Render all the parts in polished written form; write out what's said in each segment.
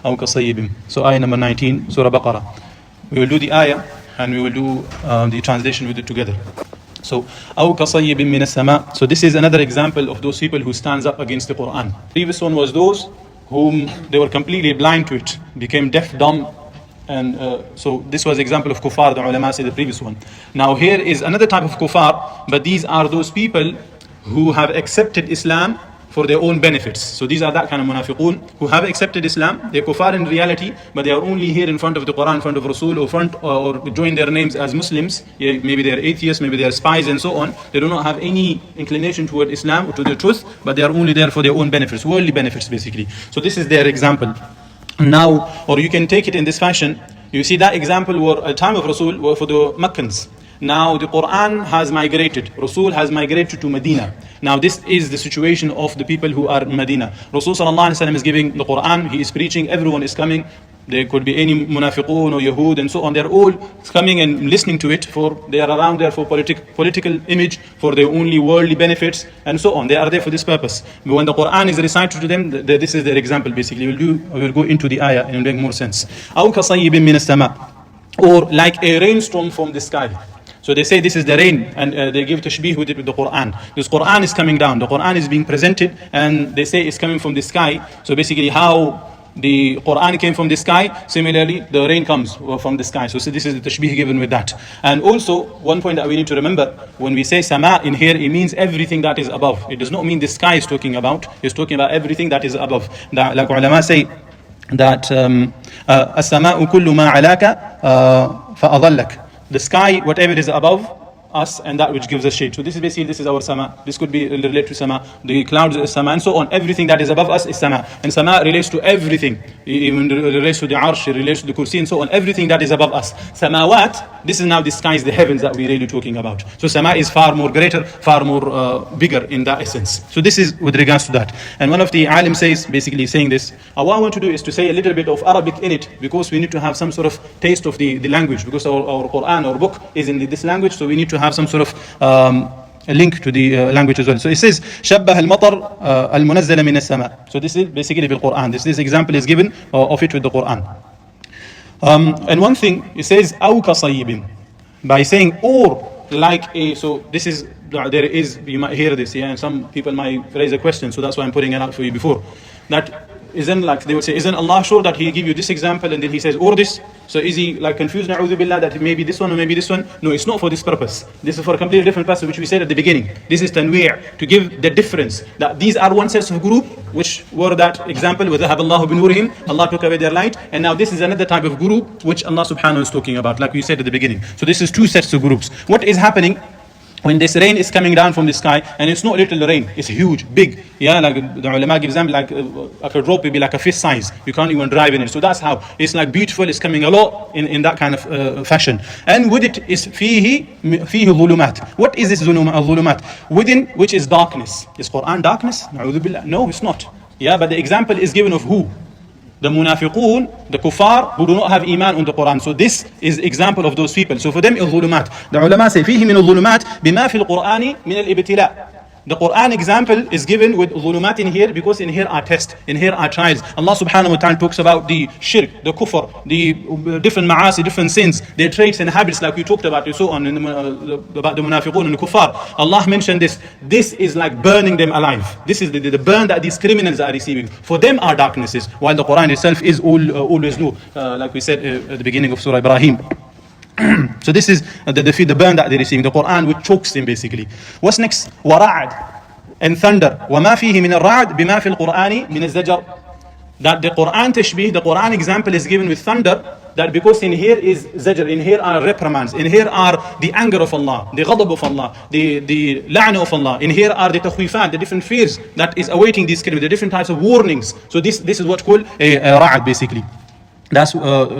أو كصيب. So ayah number 19, Surah Al-Baqarah. We will do the ayah and we will do the translation with it together. So, أو كصيب من السماء. So this is another example of those people who stands up against the Quran. Previous one was those whom they were completely blind to it, became deaf, dumb, and so this was example of kuffar, the ulama say, the previous one. Now here is another type of kuffar, but these are those people who have accepted Islam for their own benefits. So these are that kind of munafiqun who have accepted Islam. They're kuffar in reality, but they are only here in front of the Quran, in front of Rasul, or join their names as Muslims. Yeah, maybe they are atheists, maybe they are spies and so on. They do not have any inclination toward Islam or to the truth, but they are only there for their own benefits, worldly benefits basically. So this is their example. Now, or you can take it in this fashion. You see that example were at time of Rasul were for the Meccans. Now the Quran has migrated. Rasul has migrated to Medina. Now this is the situation of the people who are in Medina. Rasul sallallahu alaihi wasallam is giving the Quran. He is preaching. Everyone is coming. There could be any munafiqun or Yahud and so on. They're all coming and listening to it. They are around there for political image, for their only worldly benefits and so on. They are there for this purpose. But when the Quran is recited to them, this is their example basically. We'll go into the ayah and it'll make more sense. أو كصيب من السماء, or like a rainstorm from the sky. So they say this is the rain, and they give tashbih with it with the Quran. This Quran is coming down. The Quran is being presented, and they say it's coming from the sky. So basically, how the Quran came from the sky, similarly the rain comes from the sky. So this is the tashbih given with that. And also one point that we need to remember, when we say sama in here, it means everything that is above. It does not mean the sky is talking about. It's talking about everything that is above. That, like ulama say, that as-sama'u kullu ma alaka fa'adallak. The sky, whatever is above us and that which gives us shade. So this is basically, this is our sama. This could be related to sama. The clouds is sama and so on. Everything that is above us is sama. And sama relates to everything. Even relates to the arsh, it relates to the kursi and so on. Everything that is above us. Samawat, this is now the skies, the heavens that we're really talking about. So sama is far more greater, far more bigger in that essence. So this is with regards to that. And one of the alim says, basically saying this, what I want to do is to say a little bit of Arabic in it, because we need to have some sort of taste of the language, because our Quran, our book is in this language, so we need to have some sort of a link to the language as well. So it says شبه المطر المنزل من السماء. So this is basically the Quran. This example is given of it with the Quran. And one thing it says أو كصيب, by saying or like a. So this is, there is, you might hear this, yeah, and some people might raise a question, so that's why I'm putting it out for you before. That isn't, like they would say, isn't Allah sure that He give you this example and then He says or this? So is He like confused, na'udhu billah, that maybe this one or maybe this one? No, it's not for this purpose. This is for a completely different purpose, which we said at the beginning. This is tanwi', to give the difference, that these are one set of group, which were that example with ذهب الله بنورهم, Allah took away their light, and now this is another type of group which Allah subhanahu is talking about, like we said at the beginning. So this is two sets of groups. What is happening when this rain is coming down from the sky, and it's not little rain, it's huge, big. Yeah, like the ulama gives them, like a drop will be like a fist size. You can't even drive in it. So that's how it's like beautiful. It's coming a lot in that kind of fashion. And with it is fihi dhulumat. What is this dhulumat? Within which is darkness. Is Quran darkness? No, it's not. Yeah, but the example is given of who? The munafiqun, the kuffar, who do not have iman on the Quran. So this is example of those people. So for them, al-dhulumat. The ulama say, فيه من الظلمات بما في القرآن من الابتلاء. The Quran example is given with dhulumat in here, because in here are tests, in here are trials. Allah subhanahu wa ta'ala talks about the shirk, the kufr, the different ma'asi, different sins, their traits and habits, like we talked about and so on, about the munafiqun and the kuffar. Allah mentioned this. This is like burning them alive. This is the burn that these criminals are receiving. For them are darknesses, while the Quran itself is always new, like we said at the beginning of Surah Ibrahim. So this is the burn that they're receiving, the Quran which chokes them basically. What's next? Wara'ad, and thunder. وَمَا فِيهِ مِنَ الرَّعْدِ بِمَا فِي الْقُرْآنِ مِنَ الزَّجَرِ. That the Quran tashbih, the Quran example is given with thunder, that because in here is zajr, in here are reprimands, in here are the anger of Allah, the ghadab of Allah, the la'na of Allah, in here are the takhwifat, the different fears that is awaiting these criminals, the different types of warnings. So this is what's called a ra'ad basically. That's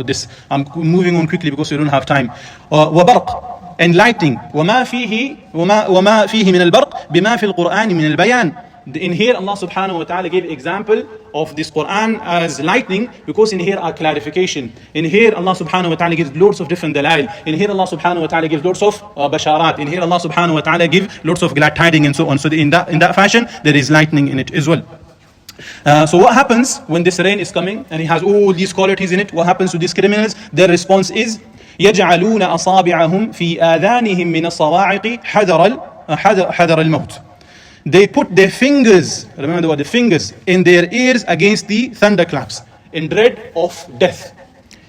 this. I'm moving on quickly because we don't have time. وبرق, and lightning. وما فيه من البرق بما في القرآن من البيان. In here Allah subhanahu wa ta'ala gave example of this Quran as lightning, because in here are clarification. In here Allah subhanahu wa ta'ala gives lots of different dalail. In here Allah subhanahu wa ta'ala gives lots of basharat. In here Allah subhanahu wa ta'ala gives lots of glad tidings and so on. So in that fashion there is lightning in it as well. So what happens when this rain is coming and it has all these qualities in it? What happens to these criminals? Their response is يجعلون أصابعهم في آذانهم من الصواعق حذر الموت. They put their fingers, remember the word, the fingers in their ears against the thunderclaps in dread of death.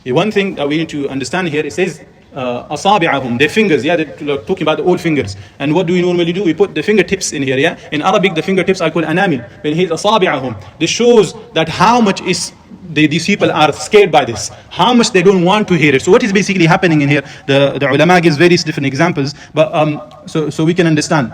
One thing that we need to understand here, it says أصابعهم, their fingers, yeah, they're talking about the old fingers. And what do we normally do? We put the fingertips in here, yeah. In Arabic, the fingertips are called anamil. When he says أصابعهم, this shows that how much these people are scared by this, how much they don't want to hear it. So what is basically happening in here? The ulama gives various different examples, but so we can understand.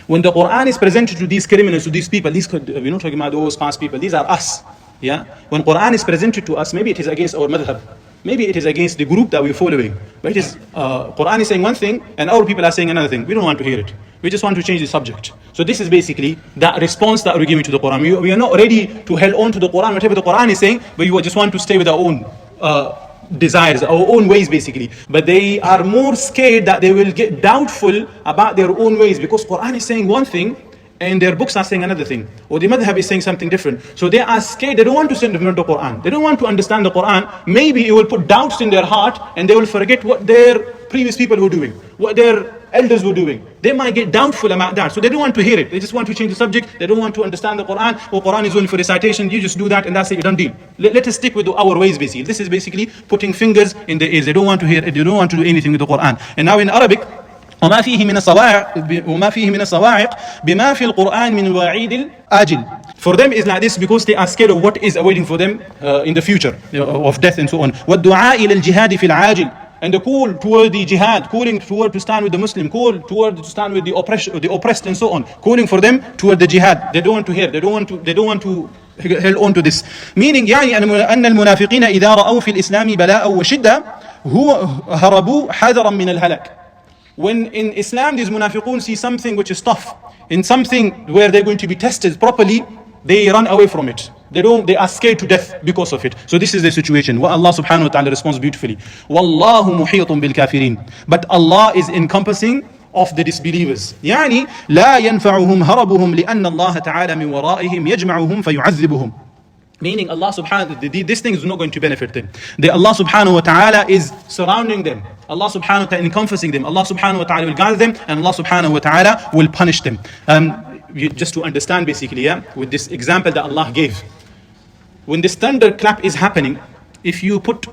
When the Quran is presented to these criminals, to these people, we're not talking about those past people, these are us. Yeah? When Quran is presented to us, maybe it is against our madhab, maybe it is against the group that we're following, but it is Quran is saying one thing and our people are saying another thing. We don't want to hear it. We just want to change the subject. So this is basically that response that we're giving to the Quran. We are not ready to hold on to the Quran, whatever the Quran is saying, but you just want to stay with our own desires, our own ways basically. But they are more scared that they will get doubtful about their own ways, because Quran is saying one thing and their books are saying another thing, or the madhab is saying something different. So they are scared, they don't want to stand in front of the Quran, they don't want to understand the Quran. Maybe it will put doubts in their heart and they will forget what their previous people were doing, what their elders were doing. They might get doubtful about that, so they don't want to hear it. They just want to change the subject. They don't want to understand the Quran. Or Quran is only for recitation. You just do that and that's it, you don't deal. Let us stick with our ways basically. This is basically putting fingers in their ears. They don't want to hear it. They don't want to do anything with the Quran. And now in Arabic, وما فيه من الصواعق بما في القرآن من وعيد الآجل. For them is like this because they are scared of what is awaiting for them in the future, of death and so on. والدعاء إلى الجهاد في العاجل. And the call toward the jihad, calling toward to stand with the Muslim, call toward to stand with the oppressed and so on, calling for them toward the jihad. They don't want to hear, they don't want to hold on to this. Meaning يعني أن المنافقين إذا رأوا في الإسلام بلاء وشدة هربوا حذرا من الهلاك. When in Islam these munafiqun see something which is tough, in something where they're going to be tested properly, they run away from it. They are scared to death because of it. So this is the situation. What Allah subhanahu wa ta'ala responds beautifully. Wallahu muhitun bil kafirin. But Allah is encompassing of the disbelievers. يعني لا ينفعهم هربهم لأن الله تعالى من ورائهم يجمعهم فيعذبهم. Meaning Allah subhanahu, this thing is not going to benefit them. Allah subhanahu wa ta'ala is surrounding them. Allah subhanahu wa ta'ala encompassing them. Allah subhanahu wa ta'ala will guide them, and Allah subhanahu wa ta'ala will punish them. Just to understand basically, yeah, with this example that Allah gave. When this thunderclap is happening, if you put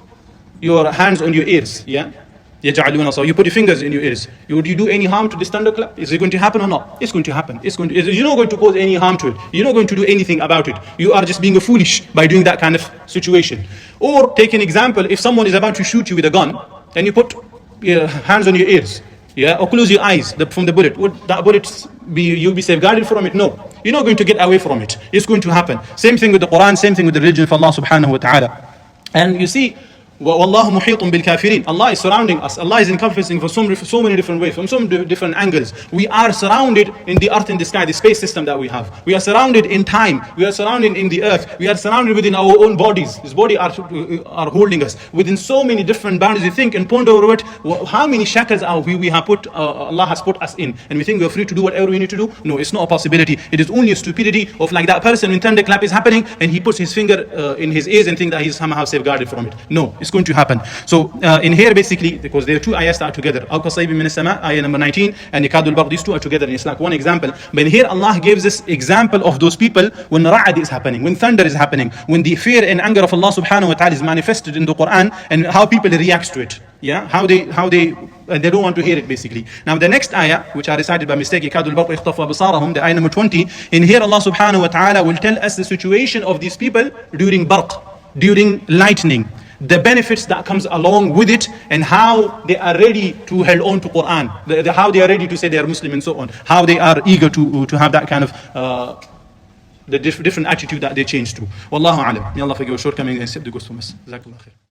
your hands on your ears, yeah, you put your fingers in your ears, would you do any harm to this thunderclap? Is it going to happen or not? It's going to happen. You're not going to cause any harm to it. You're not going to do anything about it. You are just being foolish by doing that kind of situation. Or take an example, if someone is about to shoot you with a gun, and you put your hands on your ears, yeah, or close your eyes from the bullet, would that bullet you'll be safeguarded from it? No. You're not going to get away from it. It's going to happen. Same thing with the Quran, same thing with the religion of Allah subhanahu wa ta'ala. And you see, وَاللَّهُ مُحِيطٌ بِالْكَافِرِينَ. Allah is surrounding us. Allah is encompassing from so many different ways, from so many different angles. We are surrounded in the earth and the sky, the space system that we have. We are surrounded in time. We are surrounded in the earth. We are surrounded within our own bodies. This body are holding us within so many different boundaries. We think and ponder over it. How many shackles we have put, Allah has put us in, and we think we are free to do whatever we need to do? No, it's not a possibility. It is only a stupidity of like that person when thunderclap is happening and he puts his finger in his ears and think that he's somehow safeguarded from it. No, it's going to happen. So in here basically, because there are two ayahs that are together, Aw kasaybin min as-sama', ayah number 19, and Ikadul Barq, these two are together, and it's like one example. But here Allah gives this example of those people when ra'ad is happening, when thunder is happening, when the fear and anger of Allah subhanahu wa ta'ala is manifested in the Quran, and how people react to it. Yeah, how they don't want to hear it basically. Now the next ayah, which I recited by mistake, Ikadul Barq ikhtafa absarahum, the ayah number 20, in here Allah subhanahu wa ta'ala will tell us the situation of these people during barq, during lightning, the benefits that comes along with it, and how they are ready to hold on to Quran, how they are ready to say they are Muslim and so on, how they are eager to have that kind of the different attitude that they change to. Wallahu alam. May Allah forgive our shortcomings and accept the good from us. Jazakallah khair.